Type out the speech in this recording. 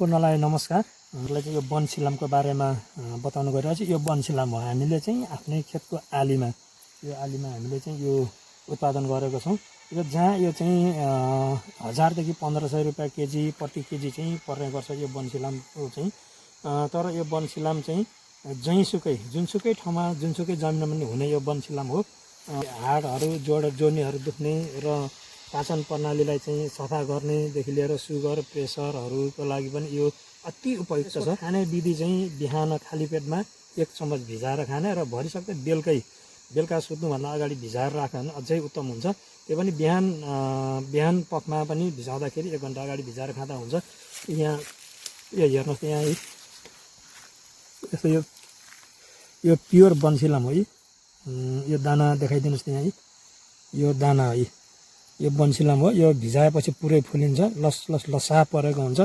सम्पूर्णलाई नमस्कार। हामीलाई चाहिँ यो वनसिलामको बारेमा बताउनु गइरहेको छु। यो वनसिलाम हो, हामीले चाहिँ आफ्नै खेतको आलीमा हामीले चाहिँ यो उत्पादन गरेको छौँ। यो जहाँ यो चाहिँ 1000 देखि 1500 रुपियाँ केजी प्रति केजी चाहिँ पर्ने गर्छ यो वनसिलामको चाहिँ। तर यो वनसिलाम चाहिँ जुनसुकै ठाउँमा जुनसुकै जमिनमा पनि हुने यो वनसिलाम हो। हाडहरू जोड्नीहरू दुख्ने र पाचन प्रणालीलाई चाहिँ सफा गर्नेदेखि लिएर सुगर प्रेसरहरूको लागि पनि यो अति उपयुक्त छ। खाने विधि चाहिँ बिहान खाली पेटमा 1 चम्मच भिजाएर खाने र भरिसक्दै बेलुका सुत्नुभन्दा अगाडि भिजाएर राख्यो भने अझै उत्तम हुन्छ। त्यो पनि बिहान पखमा पनि भिजाउँदाखेरि 1 घन्टा अगाडि भिजाएर खाँदा हुन्छ। यहाँ यो हेर्नुहोस्, यहाँ है यस्तो यो प्योर वनसिलाम हो। यो दाना देखाइदिनुहोस् त्यहाँ है, यो दाना है, यो वनसिलाम हो। यो भिजाएपछि पुरै फुलिन्छ, लसा परेको हुन्छ